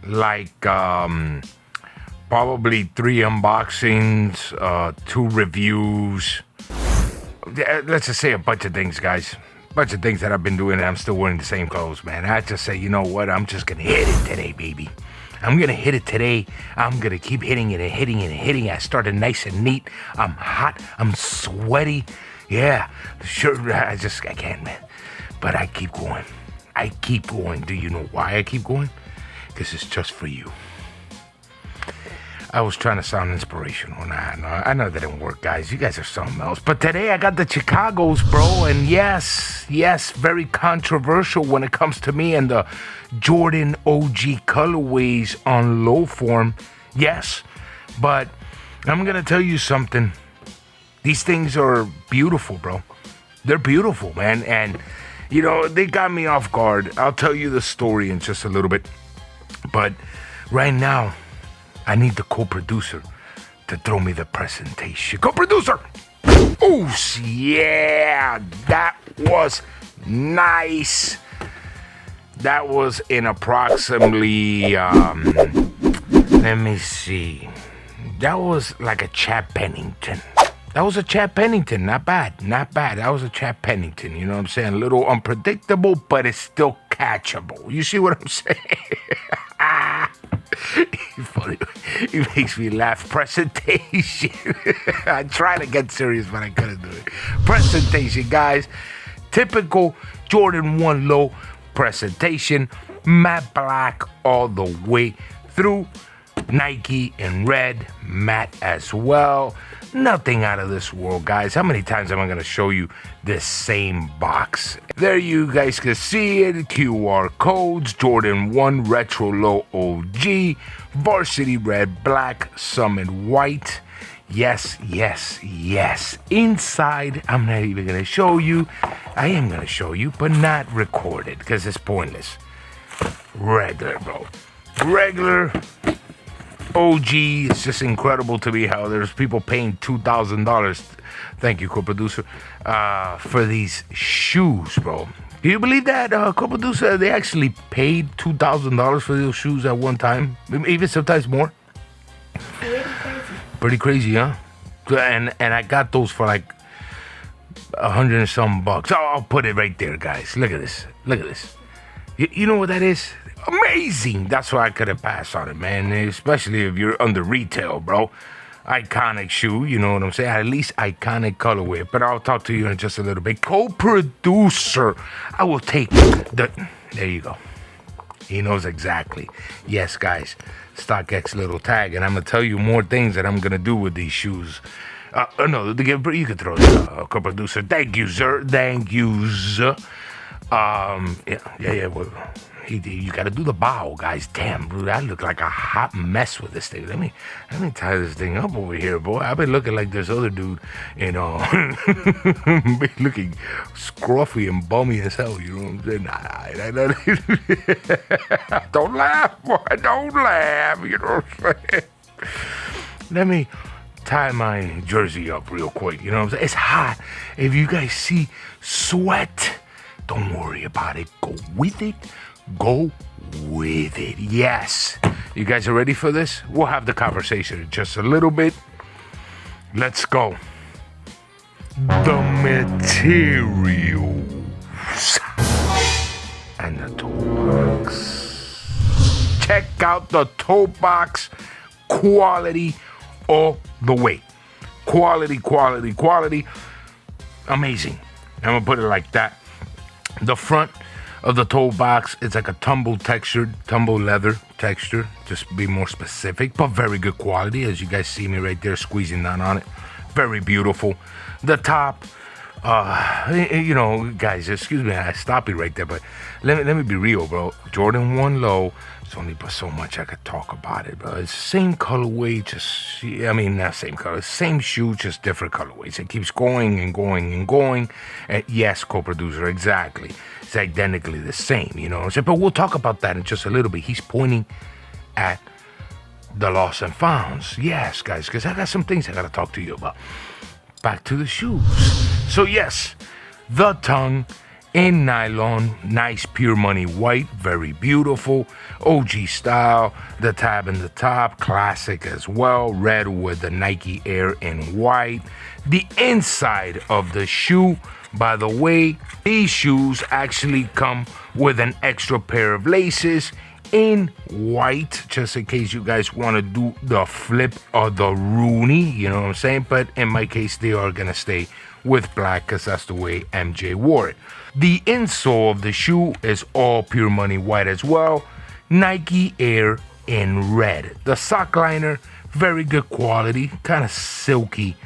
like probably 3 unboxings, 2 reviews. Let's just say a bunch of things, guys. Bunch of things that I've been doing, and I'm still wearing the same clothes, man. I just say, you know what? I'm just gonna hit it today, baby. I'm gonna hit it today. I'm gonna keep hitting it and hitting it and hitting it. I started nice and neat. I'm hot. I'm sweaty. Yeah, sure. I can't, man. But I keep going. I keep going. Do you know why I keep going? Because it's just for you. I was trying to sound inspirational. I know that didn't work, guys. You guys are something else. But today I got the Chicagos, bro. And yes, very controversial when it comes to me and the Jordan OG colorways on low form. Yes, but I'm going to tell you something. These things are beautiful, bro. They're beautiful, man. And, you know, they got me off guard. I'll tell you the story in just a little bit. But right now, I need the co-producer to throw me the presentation. Co-producer! Oh, yeah! That was nice. That was in approximately, let me see. That was like a Chad Pennington. That was a Chad Pennington. Not bad. That was a Chad Pennington. You know what I'm saying? A little unpredictable, but it's still catchable. You see what I'm saying? Funny. It makes me laugh. Presentation. I tried to get serious, but I couldn't do it. Presentation, guys. Typical Jordan 1 low presentation. Matte black all the way through. Nike in red. Matte as well. Nothing out of this world, guys. How many times am I going to show you this same box? There you guys can see it. QR codes. Jordan 1 Retro Low OG. Varsity Red Black. Summit White. Yes. Inside, I'm not even going to show you. I am going to show you, but not recorded because it's pointless. Regular, bro. Regular. OG, it's just incredible to me how there's people paying $2,000. Thank you, co-producer, for these shoes, bro. Do you believe that, co-producer? They actually paid $2,000 for those shoes at one time, even sometimes more. Pretty crazy, huh? And I got those for like $100 and some bucks. I'll put it right there, guys. Look at this. You know what that is? Amazing. That's why I could have passed on it, man. Especially if you're under retail, bro. Iconic shoe, you know what I'm saying? At least iconic colorway. But I'll talk to you in just a little bit. Co-producer. I will take the... There you go. He knows exactly. Yes, guys. StockX little tag. And I'm going to tell you more things that I'm going to do with these shoes. No, you can throw it, co-producer. Thank you, sir. Well, you gotta do the bow, guys. Damn, bro, I look like a hot mess with this thing. Let me tie this thing up over here, boy. I've been looking like this other dude, you know, looking scruffy and bummy as hell. You know what I'm saying? Don't laugh, boy. Don't laugh. You know what I'm saying? Let me tie my jersey up real quick. You know what I'm saying? It's hot. If you guys see sweat, don't worry about it. Go with it. Yes. You guys are ready for this? We'll have the conversation in just a little bit. Let's go. The materials and the toe box. Check out the toe box. Quality all the way. Quality. Amazing. I'm gonna put it like that. The front of the toe box, it's like a tumble leather texture, just be more specific, but very good quality, as you guys see me right there squeezing down on it. Very beautiful. The top, you know, guys, excuse me, I stopped you right there, but let me be real, bro. Jordan 1 low, it's only but so much I could talk about it, bro. It's same colorway, not same color, same shoe, just different colorways. It keeps going and going. And yes, co-producer, exactly. It's identically the same, you know what I'm saying? But we'll talk about that in just a little bit. He's pointing at the lost and founds. Yes, guys, because I got some things I got to talk to you about. Back to the shoes. So, yes, the tongue in nylon, nice pure money white, very beautiful, OG style, the tab in the top, classic as well, red with the Nike Air in white. The inside of the shoe, by the way, these shoes actually come with an extra pair of laces in white, just in case you guys want to do the flip or the Rooney, you know what I'm saying? But in my case, they are going to stay with black because that's the way MJ wore it. The insole of the shoe is all pure money white as well. Nike Air in red. The sock liner, very good quality, kind of silky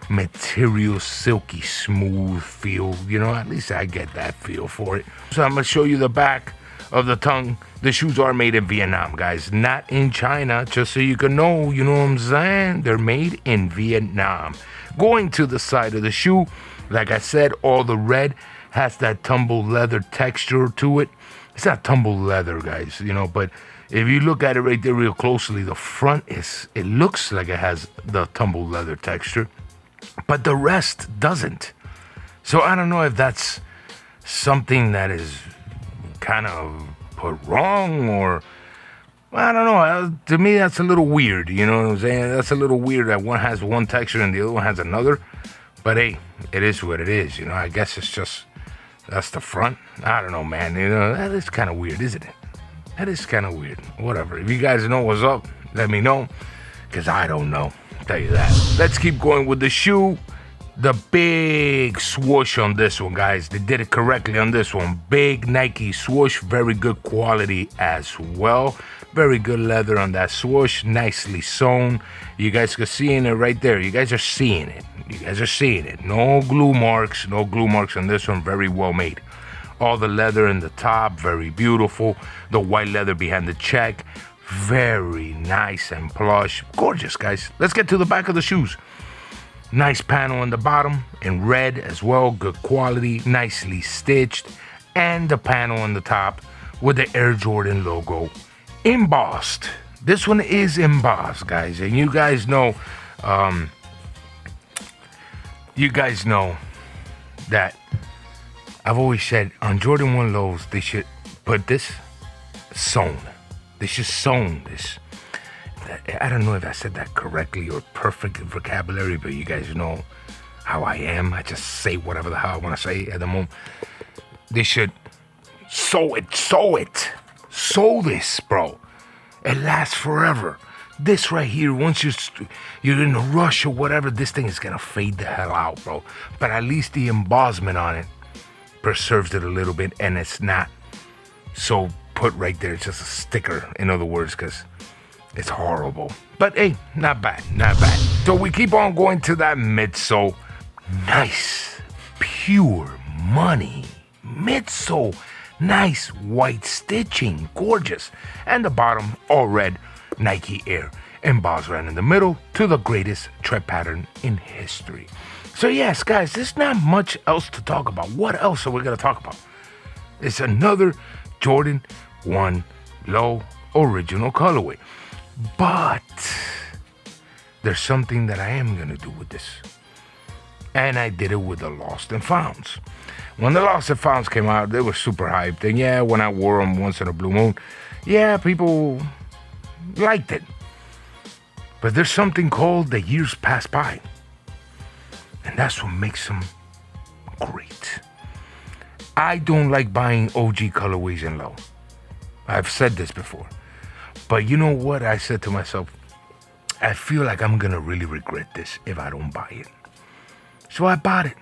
material, silky smooth feel. You know, at least I get that feel for it. So I'm going to show you the back of the tongue. The shoes are made in Vietnam, guys, not in China, just so you can know, you know what I'm saying? They're made in Vietnam. Going to the side of the shoe, like I said, all the red has that tumble leather texture to it. It's not tumble leather, guys, you know, but if you look at it right there real closely, the front it looks like it has the tumble leather texture, but the rest doesn't. So I don't know if that's something that is kind of put wrong, or I don't know. To me, that's a little weird. You know what I'm saying? That's a little weird that one has one texture and the other one has another. But hey, it is what it is. You know, I guess it's just that's the front. I don't know, man. You know, that is kind of weird, isn't it? That is kind of weird. Whatever. If you guys know what's up, let me know, because I don't know. I'll tell you that. Let's keep going with the shoe. The big swoosh on this one, guys. They did it correctly on this one. Big Nike swoosh, very good quality as well. Very good leather on that swoosh, nicely sewn. You guys can see it right there. You guys are seeing it. You guys are seeing it. No glue marks on this one. Very well made. All the leather in the top, very beautiful. The white leather behind the check, very nice and plush. Gorgeous, guys. Let's get to the back of the shoes. Nice panel on the bottom in red as well, good quality, nicely stitched, and the panel on the top with the Air Jordan logo embossed. This one is embossed, guys, and you guys know that I've always said on Jordan 1 lows they should put this sewn. They should sewn this. I don't know if I said that correctly or perfect vocabulary, but you guys know how I am. I just say whatever the hell I want to say at the moment. They should sew it. Sew this, bro. It lasts forever. This right here, once you're in a rush or whatever, this thing is going to fade the hell out, bro. But at least the embossment on it preserves it a little bit, and it's not so put right there. It's just a sticker, in other words, because it's horrible. But hey, not bad. So we keep on going to that midsole. Nice, pure money midsole. Nice white stitching, gorgeous. And the bottom, all red, Nike Air. Embossed right in the middle to the greatest tread pattern in history. So yes, guys, there's not much else to talk about. What else are we going to talk about? It's another Jordan 1 Low original colorway. But there's something that I am going to do with this. And I did it with the Lost and Founds. When the Lost and Founds came out, they were super hyped. And yeah, when I wore them once in a blue moon, yeah, people liked it. But there's something called the years pass by. And that's what makes them great. I don't like buying OG colorways in low. I've said this before. But you know what? I said to myself, I feel like I'm going to really regret this if I don't buy it. So I bought it.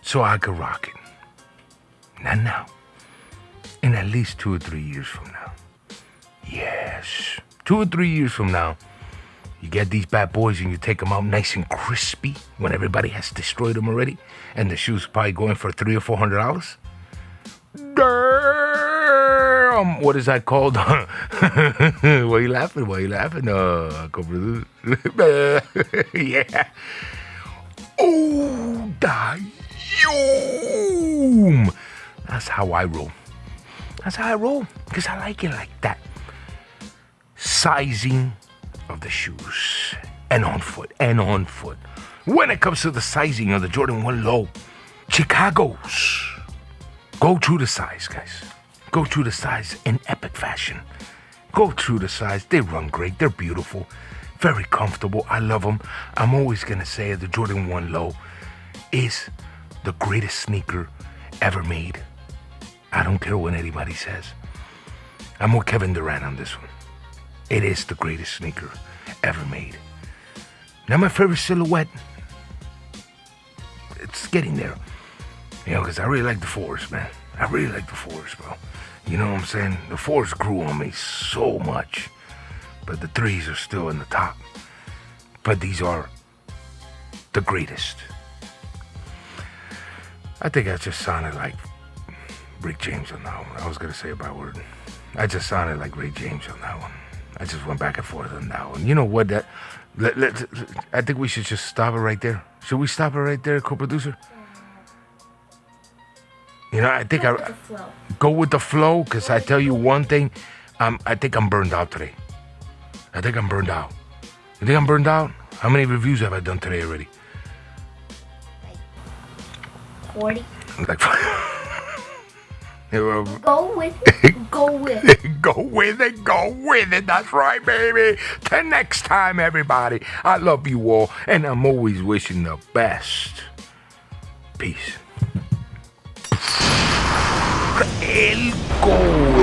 So I could rock it. Not now. In at least 2 or 3 years from now. Yes. 2 or 3 years from now, you get these bad boys and you take them out nice and crispy when everybody has destroyed them already. And the shoes probably going for $300 or $400. What is that called? Why are you laughing? Yeah. Oh, damn. That's how I roll. Because I like it like that. Sizing of the shoes. And on foot. When it comes to the sizing of the Jordan 1 Low, Chicago's Go true to size, guys. Go true to size in epic fashion. Go true to size. They run great. They're beautiful. Very comfortable. I love them. I'm always going to say the Jordan 1 Low is the greatest sneaker ever made. I don't care what anybody says. I'm with Kevin Durant on this one. It is the greatest sneaker ever made. Now my favorite silhouette, it's getting there. You know, because I really like the 4s, man. I really like the 4s, bro. You know what I'm saying? The 4s grew on me so much. But the 3s are still in the top. But these are the greatest. I think I just sounded like Rick James on that one. I was going to say a bad word. I just sounded like Ray James on that one. I just went back and forth on that one. You know what? I think we should just stop it right there. Should we stop it right there, co-producer? You know, I think go with the flow, because I tell you one thing, I think I'm burned out today. I think I'm burned out. You think I'm burned out? How many reviews have I done today already? Like 40. Like Go with it. Go with it. Go with it. Go with it. That's right, baby. Till next time, everybody. I love you all, and I'm always wishing the best. Peace. El Cohete.